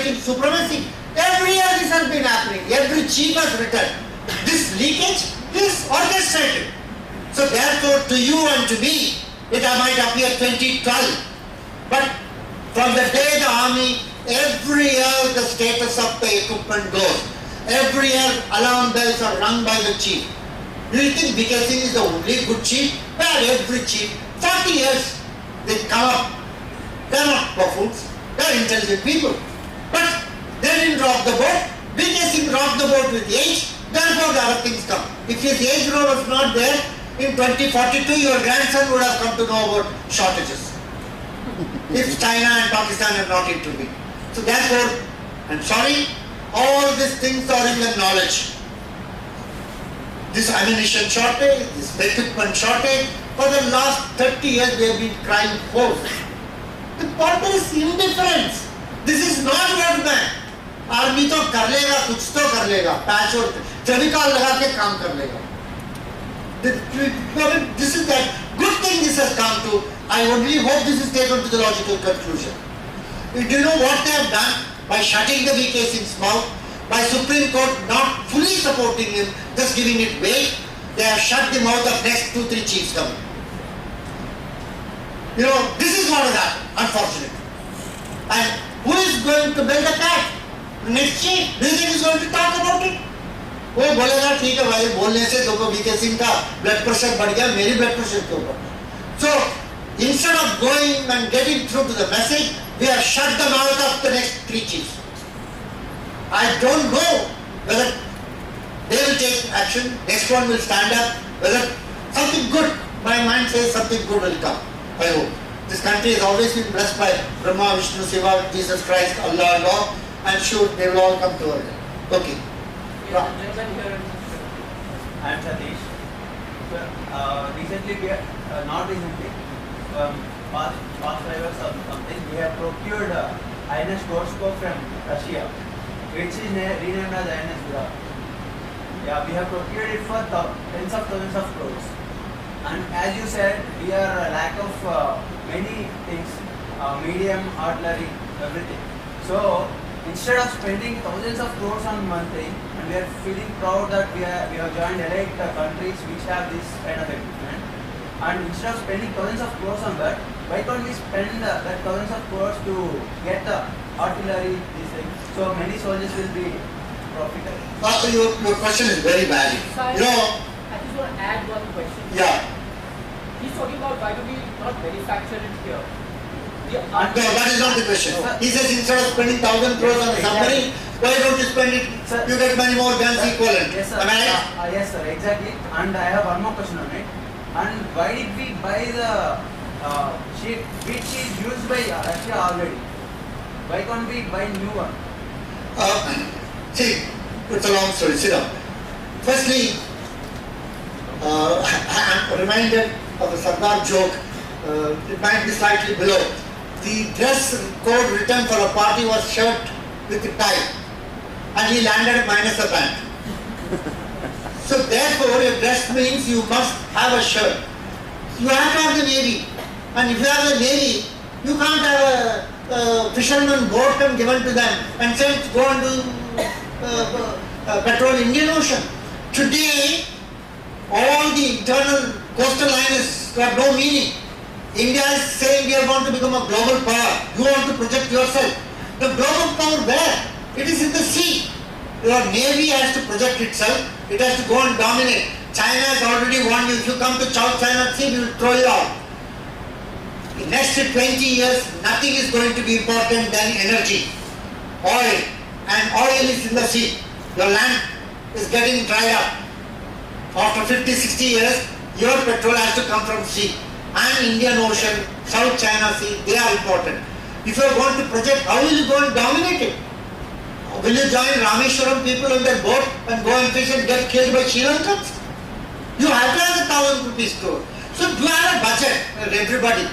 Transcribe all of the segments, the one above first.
fighting supremacy. Every year this has been happening. Every chief has written. This leakage is orchestrated. So therefore, to you and to me, it might appear 2012. But from the day the army, every year the status of the equipment goes. Every year alarm bells are rung by the chief. Do you think BK Singh is the only good chief? Well, every chief, 40 years, they come up. They're not buffoons, they're intelligent people. But they didn't rock the boat. BK Singh rocked the boat with age, therefore the other things come. If his age roll was not there, in 2042 your grandson would have come to know about shortages. If China and Pakistan had not intervened. So therefore, I'm sorry, all these things are in the knowledge. This ammunition shortage, this equipment shortage, for the last 30 years they have been crying for. The point is indifference. This is not World Bank. Army तो कर लेगा, कुछ तो कर लेगा, patch और फेविकॉल लगा के काम कर लेगा. This is that good thing this has come to. I only hope this is taken to the logical conclusion. Do you know what they have done? By shutting the BK Singh's mouth, by Supreme Court not fully supporting him, just giving it weight, they have shut the mouth of next 2-3 chiefs coming. You know, this is what has happened, unfortunately. And who is going to build the cat? The next chief? Do you think is going to talk about it? वो बोलेगा ठीक है भाई, बोलने से तो BK Singh का blood pressure बढ़ गया, मेरी ब्लड प्रेशर के ऊपर. So instead of going and getting through to the message, we have shut the mouth of the next 3 chiefs. I don't know whether they will take action, next one will stand up, whether something good, my mind says something good will come, I hope. This country has always been blessed by Brahma, Vishnu, Shiva, Jesus Christ, Allah and all. I'm sure they will all come to us. Okay. I am Satish. Recently, not recently, past 5 years or something, we have procured INS Gorskov from Russia, which is renamed as INS Virat. Yeah, we have procured it for tens of thousands of crores. And as you said, we are a lack of many things, medium, artillery, everything. So instead of spending thousands of crores on one thing, and we are feeling proud that we have joined elite countries which have this kind of equipment, and instead of spending thousands of crores on that, why can't we spend that thousands of crores to get the artillery, these things, so many soldiers will be profitable? Your question is very valid. You know, I just want to add one question. Yeah. He's talking about why do we not manufacture it here? No, that is not the question. He says instead of spending 1,000 crores on a submarine, why don't you spend it? Sir, you get many more guns equivalent. Yes, sir. Am I right? Yes, sir. Exactly. And I have one more question on it. And why did we buy the ship which is used by Russia already? Why can't we buy new one? See, it's a long story. Sit down. Firstly, I'm reminded of the Sardar joke. It might be slightly below. The dress code written for a party was shirt with a tie, and he landed minus a pant. So therefore, a dress means you must have a shirt. You have to have the navy, and if you have the navy, you can't have a fisherman boat and given to them and say go and do patrol Indian Ocean. Today, all the internal coastal line has got no meaning. India is saying we are going to become a global power. You want to project yourself. The global power where? It is in the sea. Your navy has to project itself. It has to go and dominate. China has already warned you. If you come to South China Sea, we will throw you out. In the next 20 years, nothing is going to be important than energy. Oil. And oil is in the sea. Your land is getting dried up. After 50-60 years, your petrol has to come from sea. And Indian Ocean, South China Sea, they are important. If you are going to project, how will you go and dominate it? Will you join Rameshwaram people on their boat and go and fish and get killed by Sri Lankans? You have to have 1,000 rupees store. So you have a budget, everybody.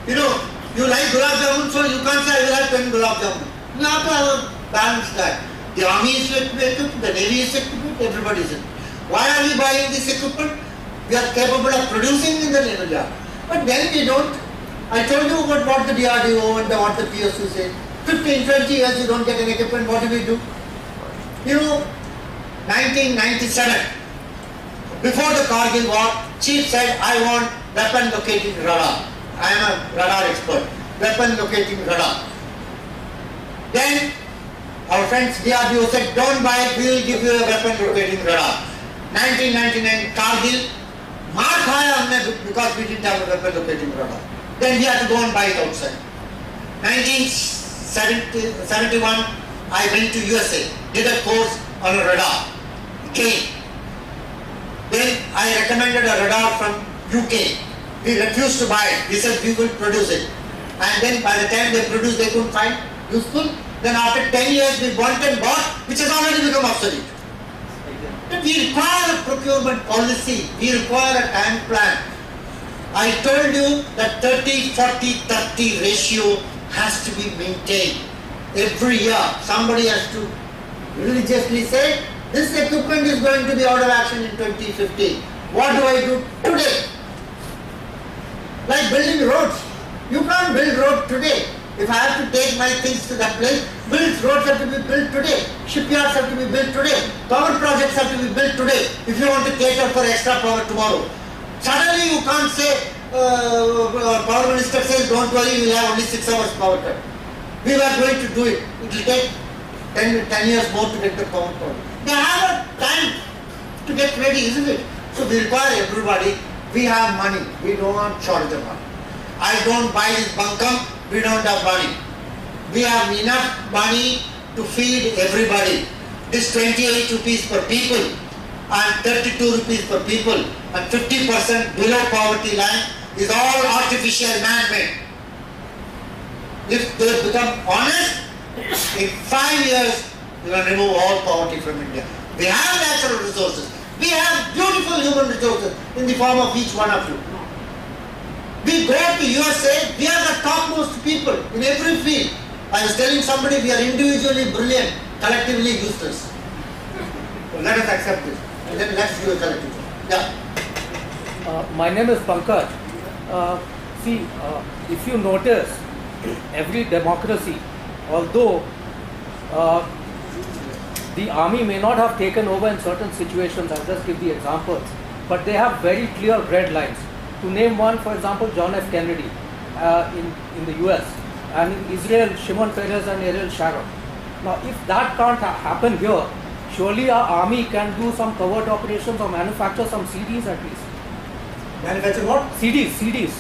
You know, you like gulab jamun, so you can't say I will have 10 gulab jamun. You have to have a balanced diet. The army is equipped, the navy is equipped, everybody is equipped. Why are we buying this equipment? We are capable of producing in the naval yard. But then we don't. I told you about what the DRDO and what the PSU say. 15, 20 years you don't get an equipment, what do we do? You know, 1997, before the Kargil war, Chief said, I want weapon locating radar. I am a radar expert. Weapon locating radar. Then our friends DRDO said, don't buy it, we will give you a weapon locating radar. 1999 Kargil, मार खाया हमने because we didn't have a weapon locating radar. Then we had to go and buy it outside. 1971, I went to USA, did a course on a radar. Came. Then I recommended a radar from UK. We refused to buy it. We said we will produce it. And then by the time they produced, they couldn't find useful. Then after 10 years, we bought and bought, which has already become obsolete. But we require a procurement policy. We require a time plan. I told you that 30-40-30 ratio has to be maintained. Every year, somebody has to religiously say, this equipment is going to be out of action in 2050. What do I do today? Like building roads. You can't build road today. If I have to take my things to that place, roads have to be built today. Shipyards have to be built today. Power projects have to be built today. If you want to cater for extra power tomorrow. Suddenly you can't say, power minister says, don't worry, we'll have only 6 hours power cut. We were going to do it. It will take 10 years more to get the power cut. They have a time to get ready, isn't it? So we require everybody. We have money. We don't want shortage of money. I don't buy this bunkum. We don't have money. We have enough money to feed everybody. This 28 rupees per people and 32 rupees per people and 50% below poverty line is all artificial, man-made. If they become honest, in 5 years, we will remove all poverty from India. We have natural resources. We have beautiful human resources in the form of each one of you. We go to USA, we are the topmost people in every field. I was telling somebody we are individually brilliant, collectively useless. So let us accept this. And then let's do a collective. Yeah. My name is Pankaj. If you notice, every democracy, although the army may not have taken over in certain situations, I'll just give the examples, but they have very clear red lines. To name one, for example, John F. Kennedy in the US, and in Israel, Shimon Peres and Ariel Sharon. Now, if that can't happen here, surely our army can do some covert operations or manufacture some CDs at least. Manufacture what? CDs.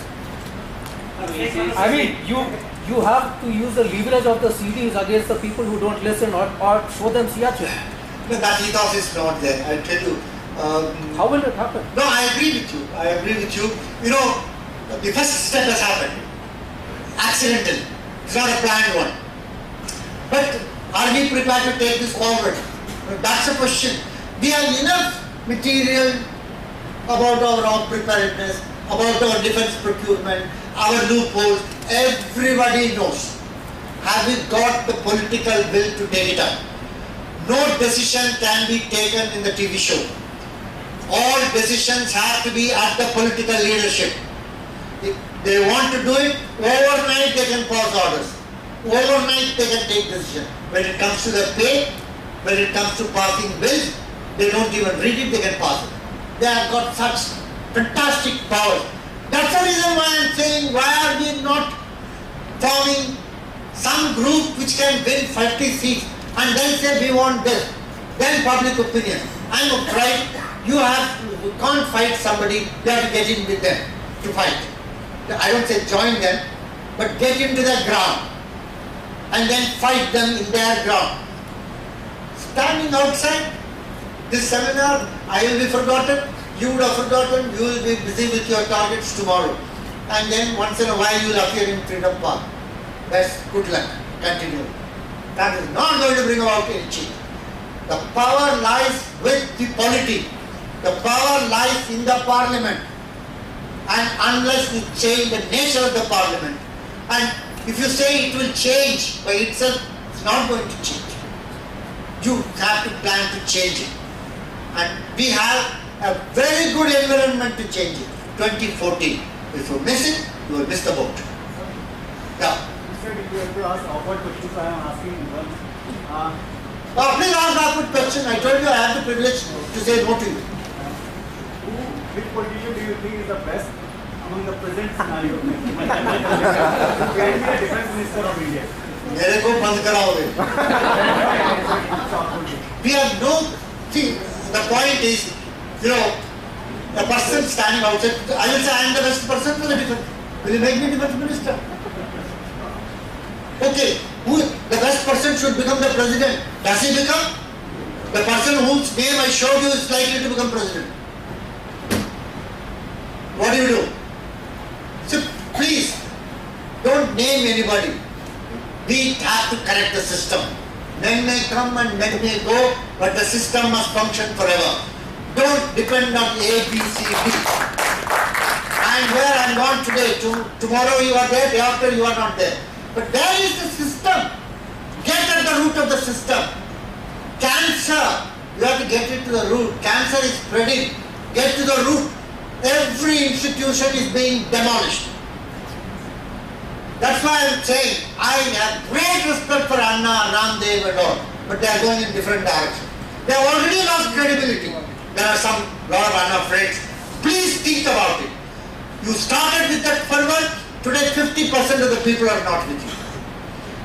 I mean, you have to use the leverage of the CDs against the people who don't listen or show them Siachen. No, that ethos is not there. I'll tell you. How will it happen? No, I agree with you. You know, the first step has happened. Accidental. It's not a planned one. But are we prepared to take this forward? That's a question. We have enough material about our own preparedness, about our defense procurement, our loopholes. Everybody knows. Have we got the political will to take it up? No decision can be taken in the TV show. All decisions have to be at the political leadership. If they want to do it, overnight they can pass orders. Overnight they can take decisions. When it comes to the pay, when it comes to passing bills, they don't even read it, they can pass it. They have got such fantastic powers. That's the reason why I am saying, why are we not forming some group which can win 50 seats and then say we want this. Then public opinion. I'm afraid you can't fight somebody, you have to get in with them to fight. I don't say join them, but get into their ground and then fight them in their ground. Standing outside this seminar, I will be forgotten, you would have forgotten, you will be busy with your targets tomorrow. And then once in a while you will appear in Freedom Park. That's good luck, continue. That is not going to bring about any change. The power lies with the polity. The power lies in the parliament. And unless we change the nature of the parliament, and if you say it will change by itself, it's not going to change. You have to plan to change it. And we have a very good environment to change it. 2014. If you miss it, you will miss the boat. Yeah. said you have to ask awkward questions, so I am asking one. Please ask a good question. I told you I have the privilege to say no to you. Which politician do you think is the best among the present scenario? Can be a defense minister of India. मेरे को बंद कराओगे. We have no. See, the point is, you know, a person standing outside. I will say I am the best person for the defense. Will you make me defense minister? Okay, who the best person should become the president? Does he become? The person whose name I showed you is likely to become president. What do you do? So please, don't name anybody. We have to correct the system. Men may come and men may go, but the system must function forever. Don't depend on A, B, C, D. And where I am gone today, tomorrow you are there, day after you are not there. But where is the system? Get at the root of the system. Cancer, you have to get it to the root. Cancer is spreading. Get to the root. Every institution is being demolished. That's why I am saying I have great respect for Anna, Ramdev and all, but they are going in different directions. They have already lost credibility. There are lot of Anna friends. Please think about it. You started with that fervor. Today 50% of the people are not with you.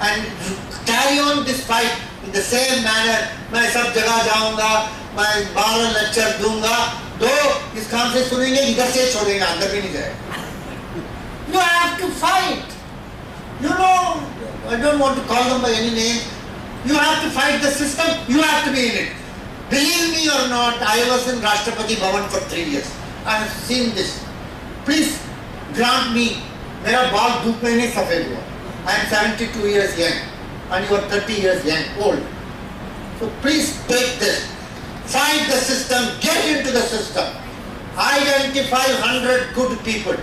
And you carry on this fight in the same manner. मैं सब जगह जाऊंगा, मैं 12 lecture दूंगा, दो इस काम से सुनेंगे, इधर से छोड़ेंगे, अंदर भी नहीं जाएगा. You have to fight. You know, I don't want to call them by any name. You have to fight the system. You have to be in it. Believe me or not, I was in Rashtrapati Bhavan for 3 years. I have seen this. Please grant me. मेरा बाल धूप में नहीं सफेद हुआ. I am 72 years young, and you are 30 years young, old. So please take this. Fight the system. Get into the system. Identify 100 good people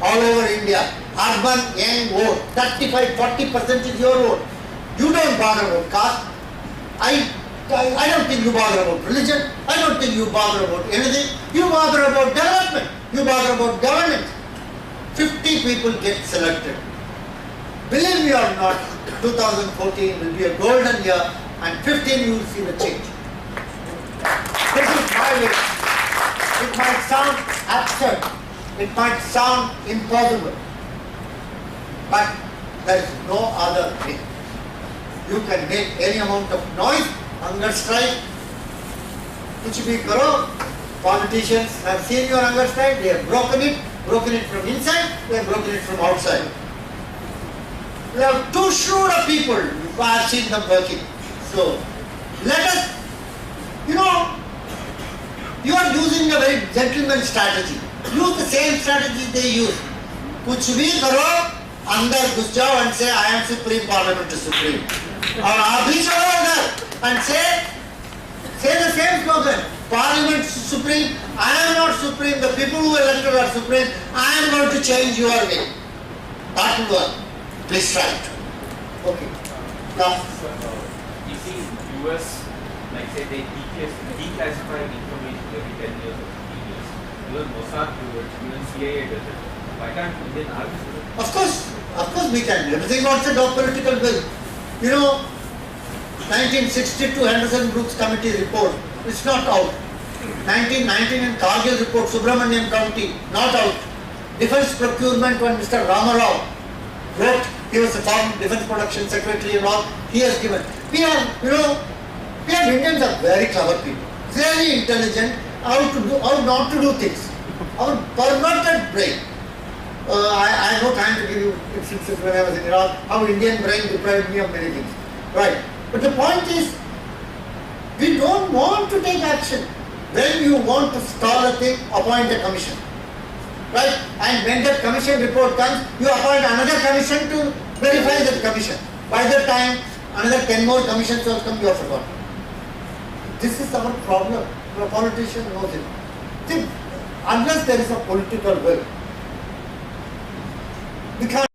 all over India. Urban, young vote. 35-40% is your vote. You don't bother about caste. I don't think you bother about religion. I don't think you bother about anything. You bother about development. You bother about governance. 50 people get selected. Believe me or not, 2014 will be a golden year, and 15 you will see the change. This is my way. It might sound absurd. It might sound impossible. But there is no other way. You can make any amount of noise, hunger strike, kuch bhi karo. Politicians have seen your hunger strike, they have broken it from inside, they have broken it from outside. We have too shrewd of people, I have seen them working. So, let us, you know, you are using a very gentleman strategy. Use the same strategy they use. Kuch bhi karo, andar ghus jao and say, I am supreme, parliament is supreme. Aur aap bhi chalo andar and say the same slogan. Parliament is supreme, I am not supreme, the people who elected are supreme, I am going to change your way. That will work. Please try it. Okay. Now, you see, US, like say they declassify information every 10 years or 15 years. Even Mossad do it, even CIA does it. Why can't Indian army do it? of course we can. Everything wants a political will. You know, 1962 Henderson Brooks Committee report, it's not out. 1919 in Kargil report, Subramaniam County, not out. Defense procurement when Mr. Ramarao wrote, he was the former defense production secretary and all, he has given. We are, Indians are very clever people, very intelligent, how not to do things. Our perverted brain. I have no time to give you instances when I was in Iraq, how Indian brain deprived me of many things. Right. But the point is, we don't want to take action. When you want to stall a thing, appoint a commission. Right? And when that commission report comes, you appoint another commission to verify that commission. By the time another 10 more commissions will come, you have forgotten. This is our problem. The politician knows it. See, unless there is a political will, we can't